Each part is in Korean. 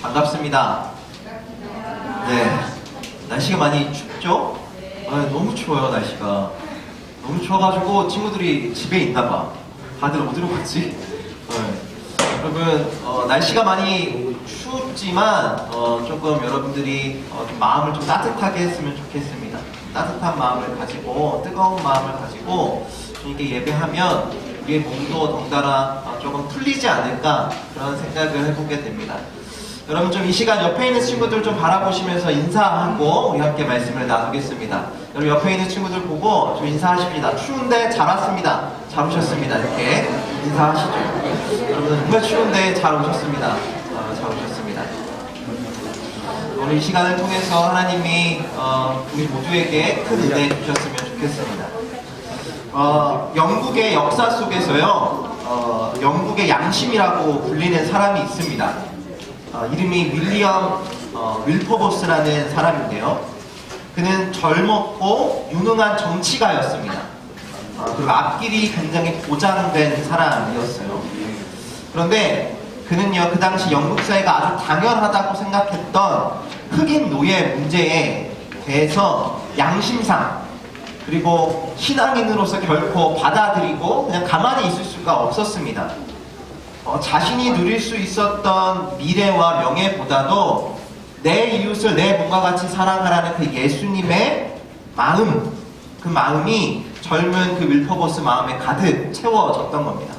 반갑습니다. 네, 날씨가 많이 춥죠? 너무 추워요, 날씨가. 너무 추워가지고 친구들이 집에 있나봐. 다들 어디로 갔지? 여러분, 날씨가 많이 춥지만 조금 여러분들이 좀 마음을 좀 따뜻하게 했으면 좋겠습니다. 따뜻한 마음을 가지고, 뜨거운 마음을 가지고 이렇게 예배하면 우리의 몸도 덩달아 조금 풀리지 않을까 그런 생각을 해보게 됩니다. 여러분 좀 이 시간 옆에 있는 친구들 좀 바라보시면서 인사하고 우리 함께 말씀을 나누겠습니다. 여러분 옆에 있는 친구들 보고 좀 인사하십니다. 추운데 잘 왔습니다. 잘 오셨습니다. 이렇게 인사하시죠. 여러분 정말 추운데 잘 오셨습니다. 잘 오셨습니다. 오늘 이 시간을 통해서 하나님이 우리 모두에게 큰 은혜 주셨으면 좋겠습니다. 영국의 역사 속에서요, 영국의 양심이라고 불리는 사람이 있습니다. 이름이 윌리엄 윌퍼보스라는 사람인데요. 그는 젊었고 유능한 정치가였습니다. 그리고 앞길이 굉장히 보장된 사람이었어요. 그런데 그는요, 그 당시 영국 사회가 아주 당연하다고 생각했던 흑인 노예 문제에 대해서 양심상 그리고 신앙인으로서 결코 받아들이고 그냥 가만히 있을 수가 없었습니다. 자신이 누릴 수 있었던 미래와 명예보다도 내 이웃을 내 몸과 같이 사랑하라는 그 예수님의 마음, 그 마음이 젊은 그 윌퍼보스 마음에 가득 채워졌던 겁니다.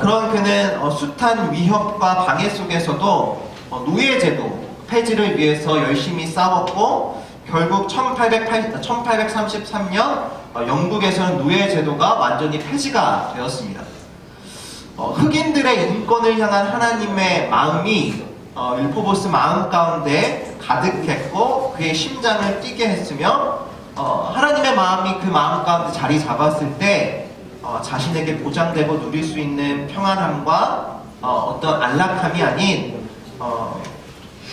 그런 그는 숱한 위협과 방해 속에서도 노예제도 폐지를 위해서 열심히 싸웠고 결국 1833년 영국에서는 노예제도가 완전히 폐지가 되었습니다. 흑인들의 인권을 향한 하나님의 마음이 윌퍼보스 마음 가운데 가득했고 그의 심장을 뛰게 했으며 하나님의 마음이 그 마음 가운데 자리 잡았을 때 자신에게 보장되고 누릴 수 있는 평안함과 어떤 안락함이 아닌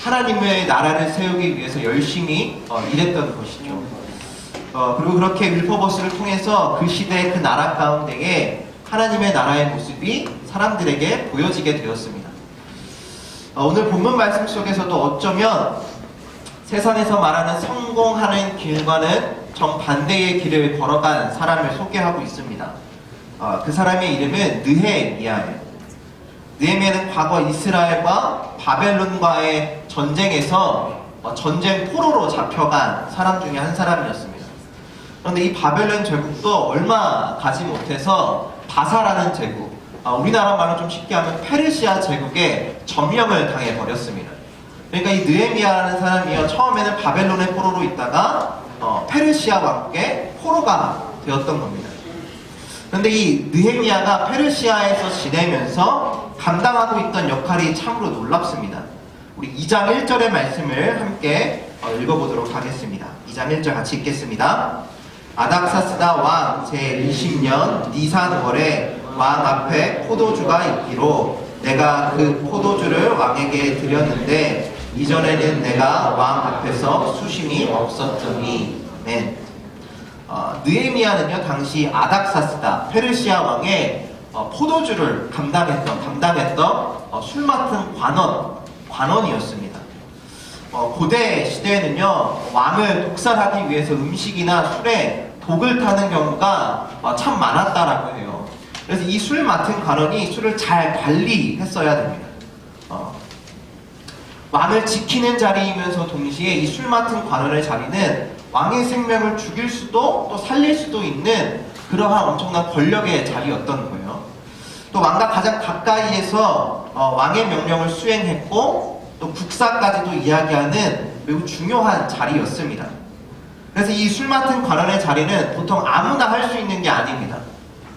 하나님의 나라를 세우기 위해서 열심히 일했던 것이죠. 그리고 그렇게 윌퍼보스를 통해서 그 시대의 그 나라 가운데에 하나님의 나라의 모습이 사람들에게 보여지게 되었습니다. 오늘 본문 말씀 속에서도 어쩌면 세상에서 말하는 성공하는 길과는 정반대의 길을 걸어간 사람을 소개하고 있습니다. 그 사람의 이름은 느헤미야예요. 느헤미야는 과거 이스라엘과 바벨론과의 전쟁에서 전쟁 포로로 잡혀간 사람 중에 한 사람이었습니다. 그런데 이 바벨론 제국도 얼마 가지 못해서 바사라는 제국, 우리나라 말로 좀 쉽게 하면 페르시아 제국에 점령을 당해버렸습니다. 그러니까 이 느헤미야라는 사람이요, 처음에는 바벨론의 포로로 있다가 페르시아 왕국의 포로가 되었던 겁니다. 그런데 이 느헤미야가 페르시아에서 지내면서 감당하고 있던 역할이 참으로 놀랍습니다. 우리 2장 1절의 말씀을 함께 읽어보도록 하겠습니다. 2장 1절 같이 읽겠습니다. 아닥사스다 왕 제20년 니산월에 왕 앞에 포도주가 있기로 내가 그 포도주를 왕에게 드렸는데 이전에는 내가 왕 앞에서 수심이 없었더니. 느헤미야는요, 당시 아닥사스다 페르시아 왕의 포도주를 담당했던 술 맡은 관원이었습니다. 고대 시대에는요, 왕을 독살하기 위해서 음식이나 술에 독을 타는 경우가 참 많았다라고 해요. 그래서 이 술 맡은 관원이 술을 잘 관리했어야 됩니다. 왕을 지키는 자리이면서 동시에 이 술 맡은 관원의 자리는 왕의 생명을 죽일 수도 또 살릴 수도 있는 그러한 엄청난 권력의 자리였던 거예요. 또 왕과 가장 가까이에서 왕의 명령을 수행했고 또 국사까지도 이야기하는 매우 중요한 자리였습니다. 그래서 이 술 맡은 관원의 자리는 보통 아무나 할 수 있는 게 아닙니다.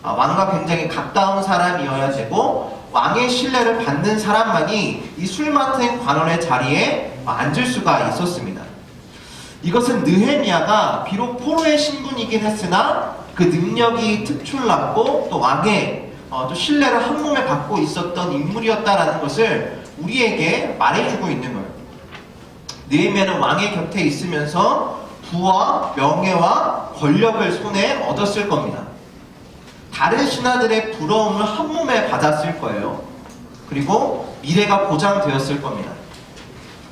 왕과 굉장히 가까운 사람이어야 되고 왕의 신뢰를 받는 사람만이 이 술 맡은 관원의 자리에 앉을 수가 있었습니다. 이것은 느헤미야가 비록 포로의 신분이긴 했으나 그 능력이 특출났고 또 왕의 또 신뢰를 한 몸에 받고 있었던 인물이었다라는 것을 우리에게 말해주고 있는 거예요. 느헤미야는 왕의 곁에 있으면서 부와 명예와 권력을 손에 얻었을 겁니다. 다른 신하들의 부러움을 한 몸에 받았을 거예요. 그리고 미래가 보장되었을 겁니다.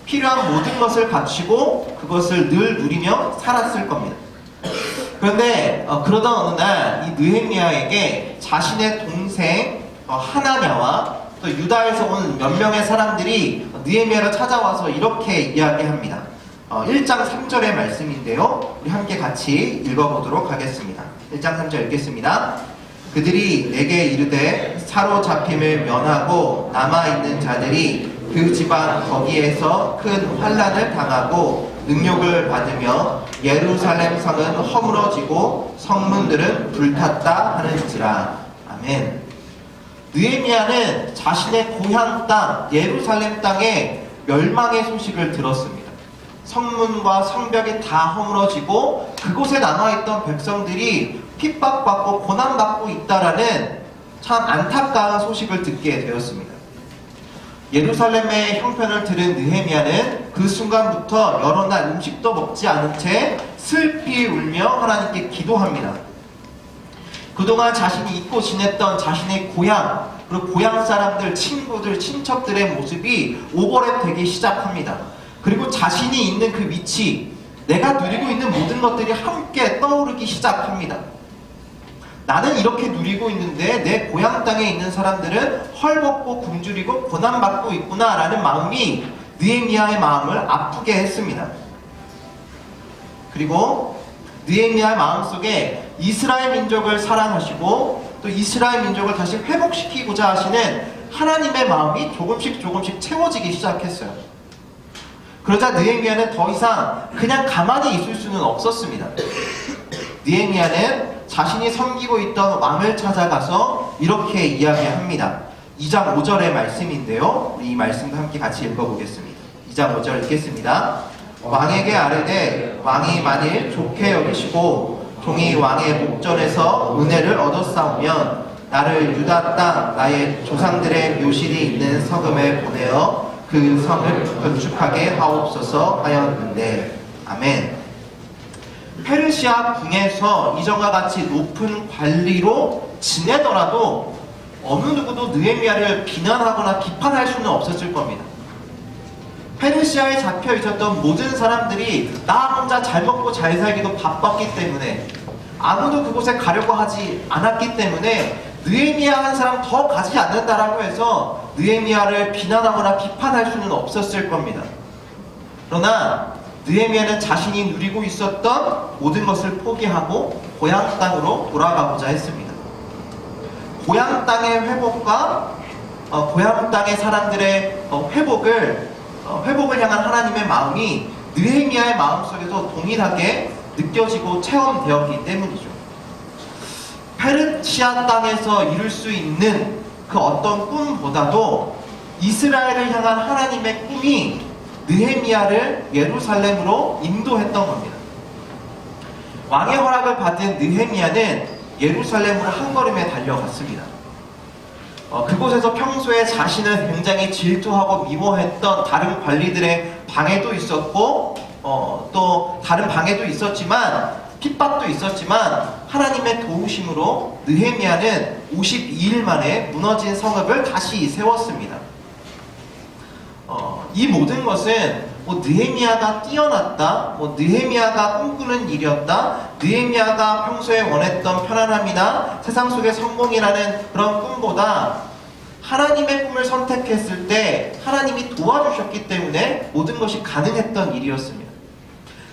필요한 모든 것을 갖추고 그것을 늘 누리며 살았을 겁니다. 그런데 그러던 어느 날 이 느헤미야에게 자신의 동생 하나냐와 또 유다에서 온 몇 명의 사람들이 느헤미야를 찾아와서 이렇게 이야기합니다. 1장 3절의 말씀인데요. 우리 함께 같이 읽어보도록 하겠습니다. 1장 3절 읽겠습니다. 그들이 내게 이르되 사로잡힘을 면하고 남아있는 자들이 그 지방 거기에서 큰 환난을 당하고 능욕을 받으며 예루살렘 성은 허물어지고 성문들은 불탔다 하는지라. 아멘. 느헤미야는 자신의 고향 땅 예루살렘 땅의 멸망의 소식을 들었습니다. 성문과 성벽이 다 허물어지고 그곳에 남아있던 백성들이 핍박받고 고난받고 있다라는 참 안타까운 소식을 듣게 되었습니다. 예루살렘의 형편을 들은 느헤미야는 그 순간부터 여러 날 음식도 먹지 않은 채 슬피 울며 하나님께 기도합니다. 그동안 자신이 잊고 지냈던 자신의 고향, 그리고 고향 사람들, 친구들, 친척들의 모습이 오버랩 되기 시작합니다. 그리고 자신이 있는 그 위치, 내가 누리고 있는 모든 것들이 함께 떠오르기 시작합니다. 나는 이렇게 누리고 있는데 내 고향 땅에 있는 사람들은 헐벗고 굶주리고 고난받고 있구나 라는 마음이 느헤미야의 마음을 아프게 했습니다. 그리고 느헤미야의 마음속에 이스라엘 민족을 사랑하시고 또 이스라엘 민족을 다시 회복시키고자 하시는 하나님의 마음이 조금씩 채워지기 시작했어요. 그러자 느헤미야는 더 이상 그냥 가만히 있을 수는 없었습니다. 느헤미야는 자신이 섬기고 있던 왕을 찾아가서 이렇게 이야기합니다. 2장 5절의 말씀인데요. 우리 이 말씀도 함께 같이 읽어보겠습니다. 2장 5절 읽겠습니다. 왕에게 아뢰되 왕이 만일 좋게 여기시고 종이 왕의 목전에서 은혜를 얻었사오면 나를 유다 땅 나의 조상들의 묘실이 있는 성읍에 보내어 그 성을 건축하게 하옵소서 하였는데. 아멘. 페르시아 궁에서 이전과 같이 높은 관리로 지내더라도 어느 누구도 느헤미야를 비난하거나 비판할 수는 없었을 겁니다. 페르시아에 잡혀 있었던 모든 사람들이 나 혼자 잘 먹고 잘 살기도 바빴기 때문에 아무도 그곳에 가려고 하지 않았기 때문에 느헤미야 한 사람 더 가지 않는다라고 해서 느헤미야를 비난하거나 비판할 수는 없었을 겁니다. 그러나 느헤미야는 자신이 누리고 있었던 모든 것을 포기하고 고향 땅으로 돌아가고자 했습니다. 고향 땅의 회복과 고향 땅의 사람들의 회복을 향한 하나님의 마음이 느헤미야의 마음속에서 동일하게 느껴지고 체험되었기 때문이죠. 페르시아 땅에서 이룰 수 있는 그 어떤 꿈보다도 이스라엘을 향한 하나님의 꿈이 느헤미야를 예루살렘으로 인도했던 겁니다. 왕의 허락을 받은 느헤미야는 예루살렘으로 한 걸음에 달려갔습니다. 그곳에서 평소에 자신을 굉장히 질투하고 미워했던 다른 관리들의 방해도 있었고 또 다른 방해도 있었지만 핍박도 있었지만 하나님의 도우심으로 느헤미야는 52일 만에 무너진 성읍을 다시 세웠습니다. 이 모든 것은 느헤미야가 뛰어났다, 느헤미야가 꿈꾸는 일이었다, 느헤미야가 평소에 원했던 편안함이나 세상 속의 성공이라는 그런 꿈보다 하나님의 꿈을 선택했을 때 하나님이 도와주셨기 때문에 모든 것이 가능했던 일이었습니다.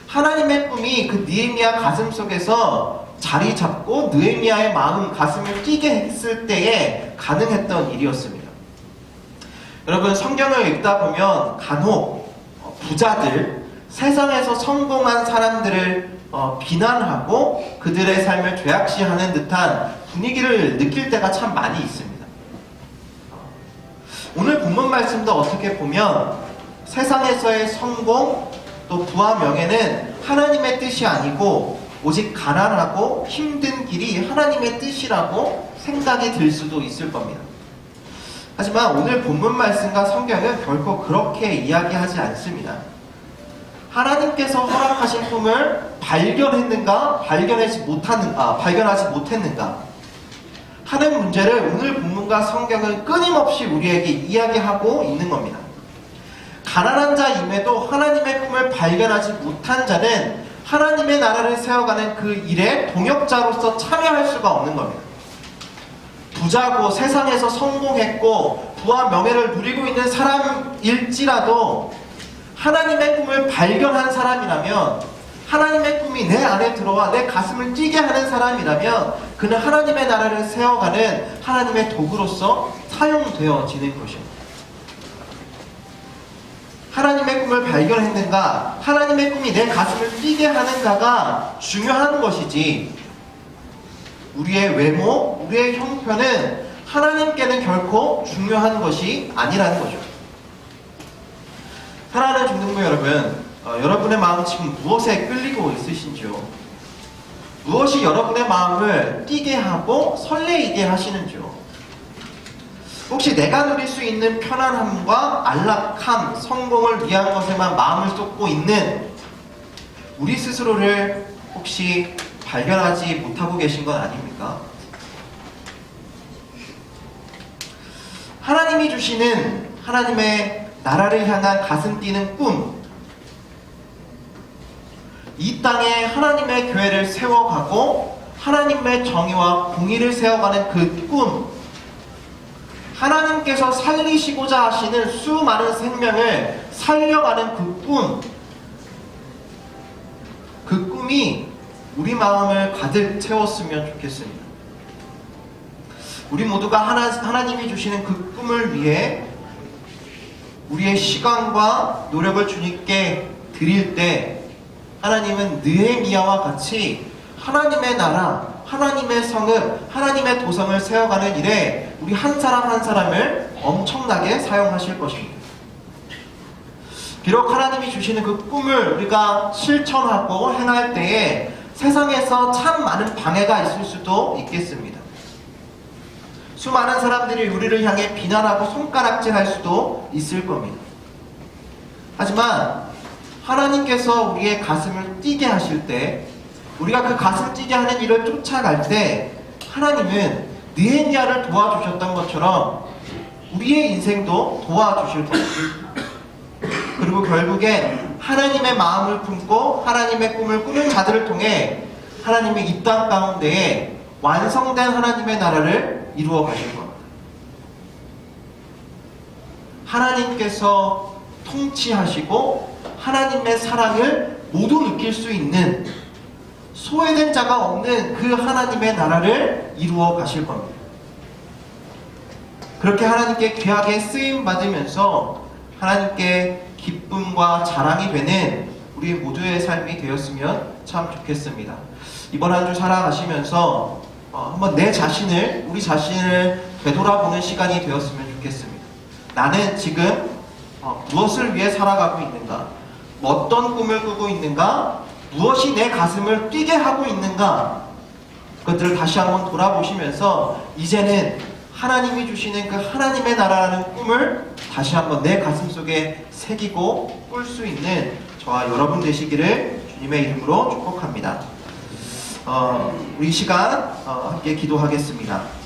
하나님의 꿈이 그 느헤미야 가슴 속에서 자리 잡고 느헤미야의 마음, 가슴을 뛰게 했을 때에 가능했던 일이었습니다. 여러분, 성경을 읽다 보면 간혹 부자들, 세상에서 성공한 사람들을 비난하고 그들의 삶을 죄악시하는 듯한 분위기를 느낄 때가 참 많이 있습니다. 오늘 본문 말씀도 어떻게 보면 세상에서의 성공 또 부와 명예는 하나님의 뜻이 아니고 오직 가난하고 힘든 길이 하나님의 뜻이라고 생각이 들 수도 있을 겁니다. 하지만 오늘 본문 말씀과 성경은 결코 그렇게 이야기하지 않습니다. 하나님께서 허락하신 꿈을 발견하지 못했는가? 하는 문제를 오늘 본문과 성경은 끊임없이 우리에게 이야기하고 있는 겁니다. 가난한 자임에도 하나님의 꿈을 발견하지 못한 자는 하나님의 나라를 세워가는 그 일에 동역자로서 참여할 수가 없는 겁니다. 부자고 세상에서 성공했고 부와 명예를 누리고 있는 사람일지라도 하나님의 꿈을 발견한 사람이라면, 하나님의 꿈이 내 안에 들어와 내 가슴을 뛰게 하는 사람이라면 그는 하나님의 나라를 세워가는 하나님의 도구로서 사용되어지는 것입니다. 하나님의 꿈을 발견했는가, 하나님의 꿈이 내 가슴을 뛰게 하는가가 중요한 것이지, 우리의 외모, 우리의 형편은 하나님께는 결코 중요한 것이 아니라는 거죠. 사랑하는 중등부 여러분, 여러분의 마음 지금 무엇에 끌리고 있으신지요? 무엇이 여러분의 마음을 뛰게 하고 설레이게 하시는지요? 혹시 내가 누릴 수 있는 편안함과 안락함, 성공을 위한 것에만 마음을 쏟고 있는 우리 스스로를 혹시 발견하지 못하고 계신 건 아닙니까? 하나님이 주시는 하나님의 나라를 향한 가슴 뛰는 꿈, 이 땅에 하나님의 교회를 세워가고 하나님의 정의와 공의를 세워가는 그 꿈, 하나님께서 살리시고자 하시는 수많은 생명을 살려가는 그 꿈, 그 꿈이 우리 마음을 가득 채웠으면 좋겠습니다. 우리 모두가 하나님이 주시는 그 꿈을 위해 우리의 시간과 노력을 주님께 드릴 때 하나님은 느헤미야와 같이 하나님의 나라, 하나님의 성읍, 하나님의 도성을 세워가는 일에 우리 한 사람 한 사람을 엄청나게 사용하실 것입니다. 비록 하나님이 주시는 그 꿈을 우리가 실천하고 행할 때에 세상에서 참 많은 방해가 있을 수도 있겠습니다. 수많은 사람들이 우리를 향해 비난하고 손가락질할 수도 있을 겁니다. 하지만 하나님께서 우리의 가슴을 뛰게 하실 때, 우리가 그 가슴 뛰게 하는 일을 쫓아갈 때 하나님은 느헤미야를 도와주셨던 것처럼 우리의 인생도 도와주실 것입니다. 그리고 결국엔 하나님의 마음을 품고 하나님의 꿈을 꾸는 자들을 통해 하나님의 이 땅 가운데에 완성된 하나님의 나라를 이루어 가실 겁니다. 하나님께서 통치하시고 하나님의 사랑을 모두 느낄 수 있는 소외된 자가 없는 그 하나님의 나라를 이루어 가실 겁니다. 그렇게 하나님께 귀하게 쓰임 받으면서 하나님께 기쁨과 자랑이 되는 우리 모두의 삶이 되었으면 참 좋겠습니다. 이번 한 주 살아가시면서 한번 우리 자신을 되돌아보는 시간이 되었으면 좋겠습니다. 나는 지금 무엇을 위해 살아가고 있는가? 어떤 꿈을 꾸고 있는가? 무엇이 내 가슴을 뛰게 하고 있는가? 그것들을 다시 한번 돌아보시면서 이제는 하나님이 주시는 그 하나님의 나라라는 꿈을 다시 한번 내 가슴 속에 새기고 꿀 수 있는 저와 여러분 되시기를 주님의 이름으로 축복합니다. 우리 이 시간 함께 기도하겠습니다.